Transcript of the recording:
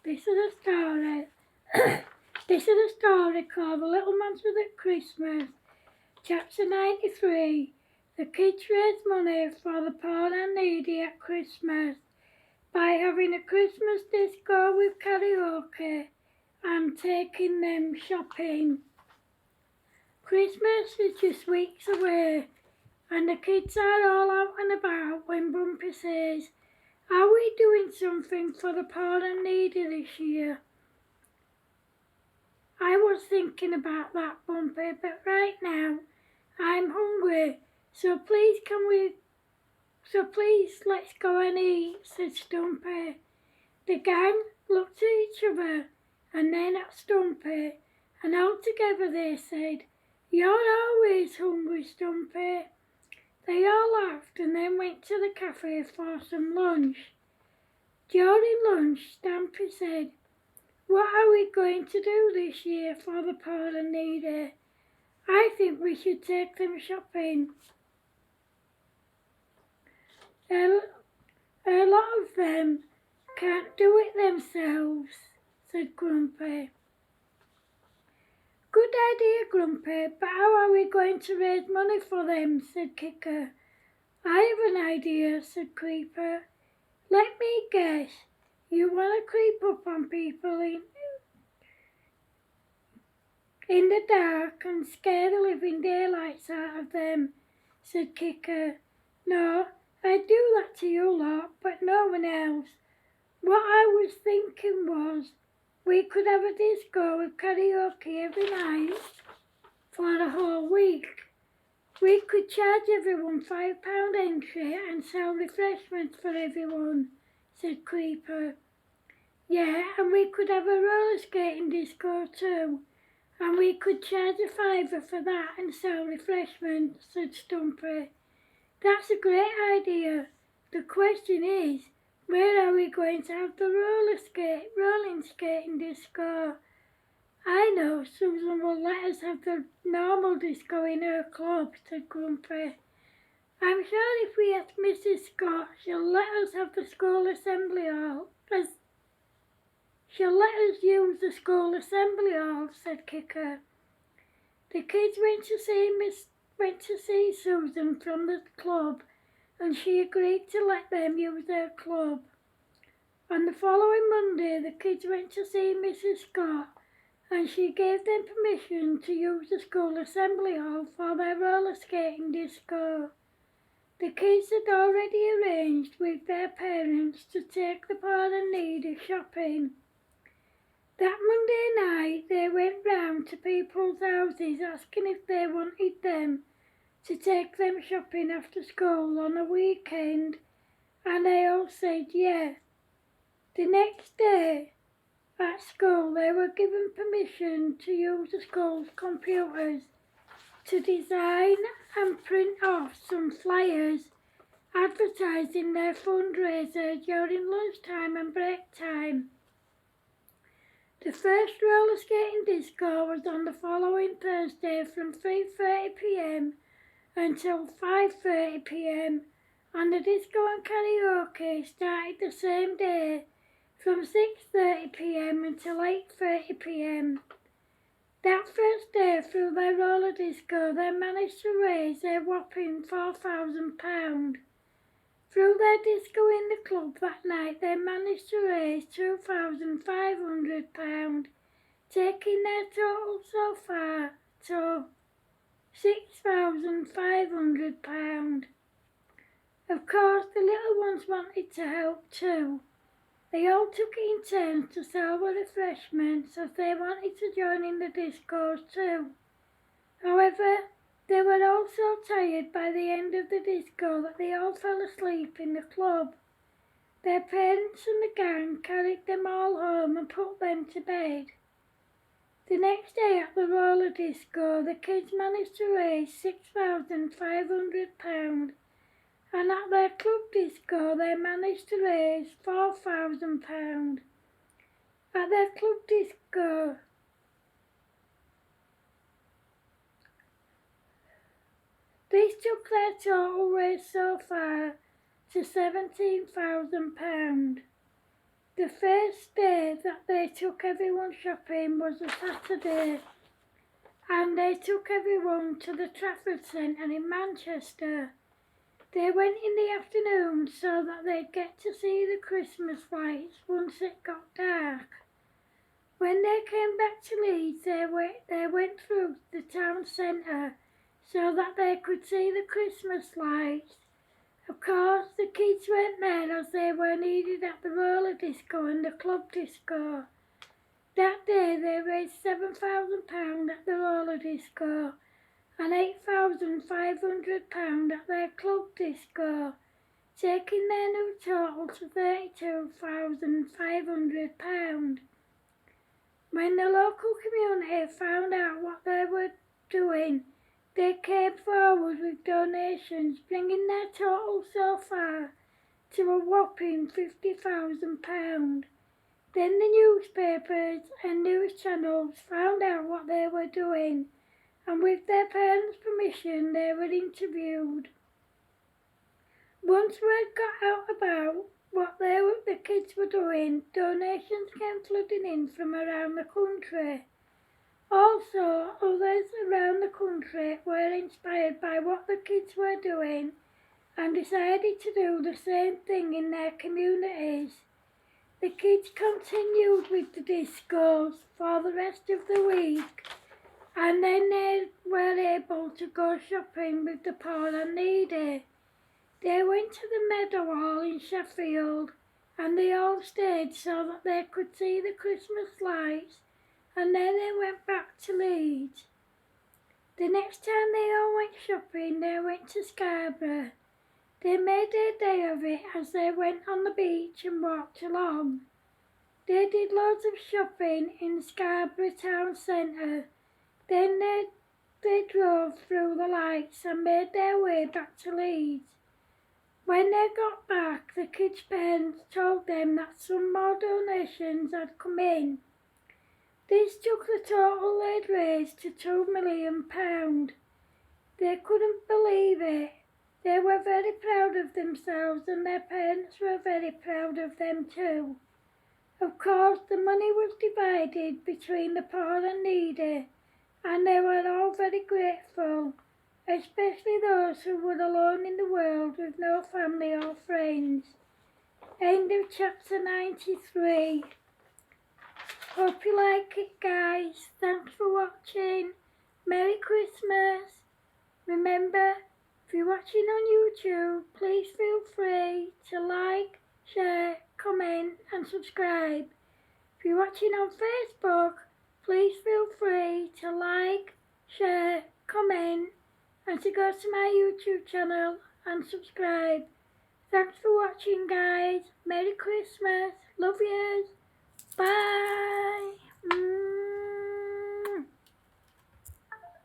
This is a story. This is a story called The Little Monsters at Christmas. Chapter 93. The kids raise money for the poor and needy at Christmas by having a Christmas disco with karaoke and taking them shopping. Christmas is just weeks away, and the kids are all out and about when Bumpy says, "Are we doing something for the poor and needy this year?" I was thinking about that, Bumpy, but right now I'm hungry, so please let's go and eat, said Stumpy. The gang looked at each other and then at Stumpy, and all together they said, "You're always hungry, Stumpy." They all laughed and then went to the cafe for some lunch. During lunch, Stumpy said, "What are we going to do this year for the poor and needy? I think we should take them shopping. A lot of them can't do it themselves," said Grumpy. "Good idea, Grumpy, but how are we going to raise money for them?" said Kicker. "I have an idea," said Creeper. "Let me guess. You want to creep up on people in the dark and scare the living daylights out of them," said Kicker. "No, I'd do that to you lot, but no one else. What I was thinking was we could have a disco with karaoke every night for a whole week. We could charge everyone £5 entry and sell refreshments for everyone," said Creeper. "Yeah, and we could have a roller skating disco too, and we could charge a £5 for that and sell refreshments," said Stumpy. "That's a great idea. The question is, where are we going to have the rolling skating disco?" "I know, Susan will let us have the normal disco in her club," said Grumpy. "I'm sure if we ask Mrs. Scott, she'll let us have the school assembly hall. She'll let us use the school assembly hall," said Kicker. The kids went to see Susan from the club, and she agreed to let them use their club. On the following Monday, the kids went to see Mrs. Scott, and she gave them permission to use the school assembly hall for their roller skating disco. The kids had already arranged with their parents to take the poor and needy shopping. That Monday night, they went round to people's houses asking if they wanted them to take them shopping after school on a weekend, and they all said yes. The next day, at school, they were given permission to use the school's computers to design and print off some flyers advertising their fundraiser during lunchtime and break time. The first roller skating disco was on the following Thursday from 3:30 p.m. until 5:30 p.m. and the disco and karaoke started the same day from 6:30 p.m. until 8:30 p.m. That first day through their roller disco, they managed to raise a whopping £4,000. Through their disco in the club that night, they managed to raise £2,500, taking their total so far to £6,500. Of course, the little ones wanted to help too. They all took it in turns to sell the refreshments as they wanted to join in the discos too. However, they were all so tired by the end of the disco that they all fell asleep in the club. Their parents and the gang carried them all home and put them to bed. The next day at the roller disco, the kids managed to raise £6,500, and at their club disco they managed to raise £4,000. At their club disco, this took their total raise so far to £17,000. The first day that they took everyone shopping was a Saturday, and they took everyone to the Trafford Centre in Manchester. They went in the afternoon so that they'd get to see the Christmas lights once it got dark. When they came back to Leeds, they went through the town centre so that they could see the Christmas lights. Of course, the kids weren't there as they were needed at the roller disco and the club disco. That day they raised £7,000 at the roller disco and £8,500 at their club disco, taking their new total to £32,500. When the local community found out what they were doing, they came forward with donations, bringing their total so far to a whopping £50,000. Then the newspapers and news channels found out what they were doing, and with their parents' permission, they were interviewed. Once word got out about what the kids were doing, donations came flooding in from around the country. Also, others around the country were inspired by what the kids were doing and decided to do the same thing in their communities. The kids continued with the discos for the rest of the week, and then they were able to go shopping with the poor and needy. They went to the Meadow Hall in Sheffield, and they all stayed so that they could see the Christmas lights, and then they went back to Leeds. The next time they all went shopping, they went to Scarborough. They made a day of it as they went on the beach and walked along. They did loads of shopping in Scarborough town centre. Then they drove through the lights and made their way back to Leeds. When they got back, the kids' parents told them that some more donations had come in. This took the total they'd raised to £2 million. They couldn't believe it. They were very proud of themselves, and their parents were very proud of them too. Of course, the money was divided between the poor and needy, and they were all very grateful, especially those who were alone in the world with no family or friends. End of chapter 93. Hope you like it, guys. Thanks for watching. Merry Christmas. Remember, if you're watching on YouTube, please feel free to like, share, comment and subscribe. If you're watching on Facebook, please feel free to like, share, comment and to go to my YouTube channel and subscribe. Thanks for watching, guys. Merry Christmas. Love yous.